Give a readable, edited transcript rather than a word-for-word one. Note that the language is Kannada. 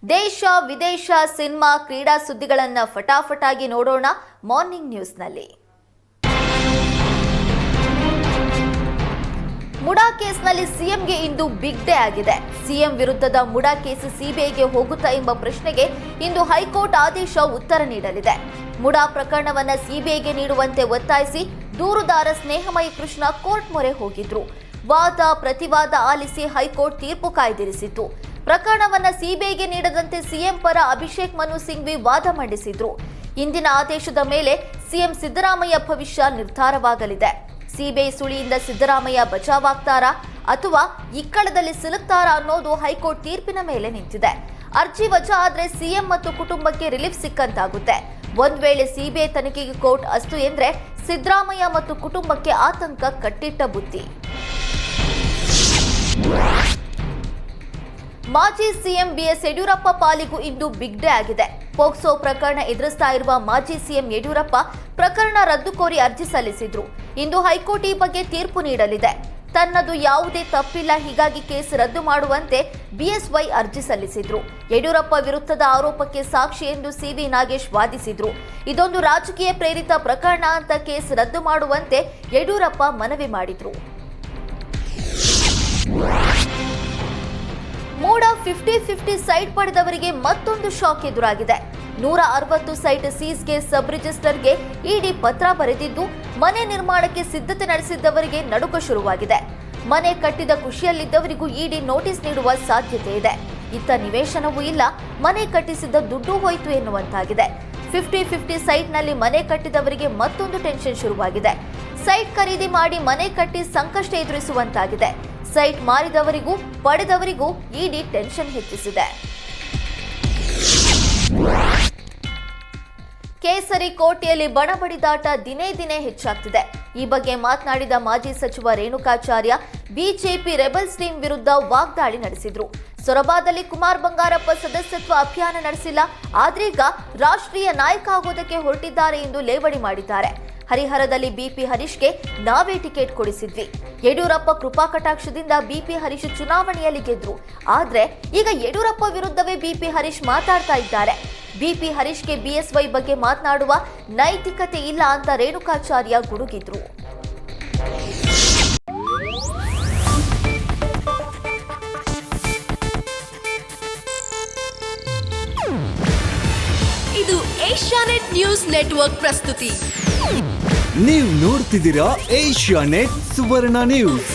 ದೇಶ ವಿದೇಶ ಸಿನಿಮಾ ಕ್ರೀಡಾ ಸುದ್ದಿಗಳನ್ನು ಫಟಾಫಟಾಗಿ ನೋಡೋಣ ಮಾರ್ನಿಂಗ್ ನ್ಯೂಸ್ನಲ್ಲಿ. ಮುಡಾ ಕೇಸ್ನಲ್ಲಿ ಸಿಎಂಗೆ ಇಂದು ಬಿಗ್ ಡೇ ಆಗಿದೆ. ಸಿಎಂ ವಿರುದ್ಧದ ಮುಡಾ ಕೇಸ್ ಸಿಬಿಐಗೆ ಹೋಗುತ್ತಾ ಎಂಬ ಪ್ರಶ್ನೆಗೆ ಇಂದು ಹೈಕೋರ್ಟ್ ಆದೇಶ ಉತ್ತರ ನೀಡಲಿದೆ. ಮುಡಾ ಪ್ರಕರಣವನ್ನು ಸಿಬಿಐಗೆ ನೀಡುವಂತೆ ಒತ್ತಾಯಿಸಿ ದೂರುದಾರ ಸ್ನೇಹಮಯಿ ಕೃಷ್ಣ ಕೋರ್ಟ್ ಮೊರೆ ಹೋಗಿದ್ರು. ವಾದ ಪ್ರತಿವಾದ ಆಲಿಸಿ ಹೈಕೋರ್ಟ್ ತೀರ್ಪು ಕಾಯ್ದಿರಿಸಿತ್ತು. ಪ್ರಕರಣವನ್ನು ಸಿಬಿಐಗೆ ನೀಡದಂತೆ ಸಿಎಂ ಪರ ಅಭಿಷೇಕ್ ಮನು ಸಿಂಘ್ವಿ ವಾದ ಮಂಡಿಸಿದ್ರು. ಇಂದಿನ ಆದೇಶದ ಮೇಲೆ ಸಿಎಂ ಸಿದ್ದರಾಮಯ್ಯ ಭವಿಷ್ಯ ನಿರ್ಧಾರವಾಗಲಿದೆ. ಸಿಬಿಐ ಸುಳಿಯಿಂದ ಸಿದ್ದರಾಮಯ್ಯ ಬಚಾವಾಗ್ತಾರಾ ಅಥವಾ ಇಕ್ಕಳದಲ್ಲಿ ಸಿಲುಕ್ತಾರಾ ಅನ್ನೋದು ಹೈಕೋರ್ಟ್ ತೀರ್ಪಿನ ಮೇಲೆ ನಿಂತಿದೆ. ಅರ್ಜಿ ವಜಾ ಆದ್ರೆ ಸಿಎಂ ಮತ್ತು ಕುಟುಂಬಕ್ಕೆ ರಿಲೀಫ್ ಸಿಕ್ಕಂತಾಗುತ್ತೆ. ಒಂದ್ ವೇಳೆ ಸಿಬಿಐ ತನಿಖೆಗೆ ಕೋರ್ಟ್ ಅಸ್ತು ಎಂದ್ರೆ ಸಿದ್ದರಾಮಯ್ಯ ಮತ್ತು ಕುಟುಂಬಕ್ಕೆ ಆತಂಕ ಕಟ್ಟಿಟ್ಟ ಬುತ್ತಿ. ಮಾಜಿ ಸಿಎಂ ಬಿಎಸ್ ಯಡಿಯೂರಪ್ಪ ಪಾಲಿಗೂ ಇಂದು ಬಿಗ್ ಡೇ ಆಗಿದೆ. ಪೋಕ್ಸೋ ಪ್ರಕರಣ ಎದುರಿಸ್ತಾ ಇರುವ ಮಾಜಿ ಸಿಎಂ ಯಡಿಯೂರಪ್ಪ ಪ್ರಕರಣ ರದ್ದು ಕೋರಿ ಅರ್ಜಿ ಸಲ್ಲಿಸಿದ್ರು. ಇಂದು ಹೈಕೋರ್ಟ್ ಈ ಬಗ್ಗೆ ತೀರ್ಪು ನೀಡಲಿದೆ. ತನ್ನದು ಯಾವುದೇ ತಪ್ಪಿಲ್ಲ, ಹೀಗಾಗಿ ಕೇಸ್ ರದ್ದು ಮಾಡುವಂತೆ ಬಿಎಸ್ವೈ ಅರ್ಜಿ ಸಲ್ಲಿಸಿದ್ರು. ಯಡಿಯೂರಪ್ಪ ವಿರುದ್ಧದ ಆರೋಪಕ್ಕೆ ಸಾಕ್ಷಿ ಎಂದು ಸಿವಿ ನಾಗೇಶ್ ವಾದಿಸಿದ್ರು. ಇದೊಂದು ರಾಜಕೀಯ ಪ್ರೇರಿತ ಪ್ರಕರಣ ಅಂತ ಕೇಸ್ ರದ್ದು ಮಾಡುವಂತೆ ಯಡಿಯೂರಪ್ಪ ಮನವಿ ಮಾಡಿದ್ರು. ಮೂಡ 50-50 ಸೈಟ್ ಪಡೆದವರಿಗೆ ಮತ್ತೊಂದು ಶಾಕ್ ಎದುರಾಗಿದೆ. 160 ಸೈಟ್ ಸೀಸ್ಗೆ ಸಬ್ ರಿಜಿಸ್ಟರ್ಗೆ ಇಡಿ ಪತ್ರ ಬರೆದಿದ್ದು, ಮನೆ ನಿರ್ಮಾಣಕ್ಕೆ ಸಿದ್ಧತೆ ನಡೆಸಿದ್ದವರಿಗೆ ನಡುಕ ಶುರುವಾಗಿದೆ. ಮನೆ ಕಟ್ಟಿದ ಖುಷಿಯಲ್ಲಿದ್ದವರಿಗೂ ಇಡಿ ನೋಟಿಸ್ ನೀಡುವ ಸಾಧ್ಯತೆ ಇದೆ. ಇತ್ತ ನಿವೇಶನವೂ ಇಲ್ಲ, ಮನೆ ಕಟ್ಟಿಸಿದ್ದ ದುಡ್ಡು ಹೋಯಿತು ಎನ್ನುವಂತಾಗಿದೆ. 50-50 ಸೈಟ್ನಲ್ಲಿ ಮನೆ ಕಟ್ಟಿದವರಿಗೆ ಮತ್ತೊಂದು ಟೆನ್ಷನ್ ಶುರುವಾಗಿದೆ. ಸೈಟ್ ಖರೀದಿ ಮಾಡಿ ಮನೆ ಕಟ್ಟಿ ಸಂಕಷ್ಟ ಎದುರಿಸುವಂತಾಗಿದೆ. ಸೈಟ್ ಮಾರಿದವರಿಗೂ ಪಡೆದವರಿಗೂ ಇಡಿ ಟೆನ್ಷನ್ ಹೆಚ್ಚಿಸಿದೆ. ಕೇಸರಿ ಕೋಟೆಯಲ್ಲಿ ಬಣಬಡಿದಾಟ ದಿನೇ ದಿನೇ ಹೆಚ್ಚಾಗ್ತಿದೆ. ಈ ಬಗ್ಗೆ ಮಾತನಾಡಿದ ಮಾಜಿ ಸಚಿವ ರೇಣುಕಾಚಾರ್ಯ, ಬಿಜೆಪಿ ರೆಬಲ್ಸ್ ಟೀಮ್ ವಿರುದ್ಧ ವಾಗ್ದಾಳಿ ನಡೆಸಿದ್ರು. ಸೊರಬಾದಲ್ಲಿ ಕುಮಾರ್ ಬಂಗಾರಪ್ಪ ಸದಸ್ಯತ್ವ ಅಭಿಯಾನ ನಡೆಸಿಲ್ಲ, ಆದ್ರೀಗ ರಾಷ್ಟ್ರೀಯ ನಾಯಕ ಆಗೋದಕ್ಕೆ ಹೊರಟಿದ್ದಾರೆ ಎಂದು ಲೇವಡಿ ಮಾಡಿದ್ದಾರೆ. ಹರಿಹರದಲ್ಲಿ ಬಿಪಿ ಹರೀಶ್ಗೆ ನಾವೇ ಟಿಕೆಟ್ ಕೊಡಿಸಿದ್ವಿ. ಯಡಿಯೂರಪ್ಪ ಕೃಪಾ ಕಟಾಕ್ಷದಿಂದ ಬಿಪಿ ಹರೀಶ್ ಚುನಾವಣೆಯಲ್ಲಿ ಗೆದ್ರು. ಆದ್ರೆ ಈಗ ಯಡಿಯೂರಪ್ಪ ವಿರುದ್ಧವೇ ಬಿಪಿ ಹರೀಶ್ ಮಾತಾಡ್ತಾ ಇದ್ದಾರೆ. ಬಿಪಿ ಹರೀಶ್ಗೆ ಬಿಎಸ್ವೈ ಬಗ್ಗೆ ಮಾತನಾಡುವ ನೈತಿಕತೆ ಇಲ್ಲ ಅಂತ ರೇಣುಕಾಚಾರ್ಯ ಗುಡುಗಿದ್ರು. ಇದು ಏಷ್ಯಾನೆಟ್ ನ್ಯೂಸ್ ನೆಟ್ವರ್ಕ್ ಪ್ರಸ್ತುತಿ. ನೀವು ನೋಡ್ತಿದ್ದೀರಾ ಏಷ್ಯಾನೆಟ್ ಸುವರ್ಣ ನ್ಯೂಸ್.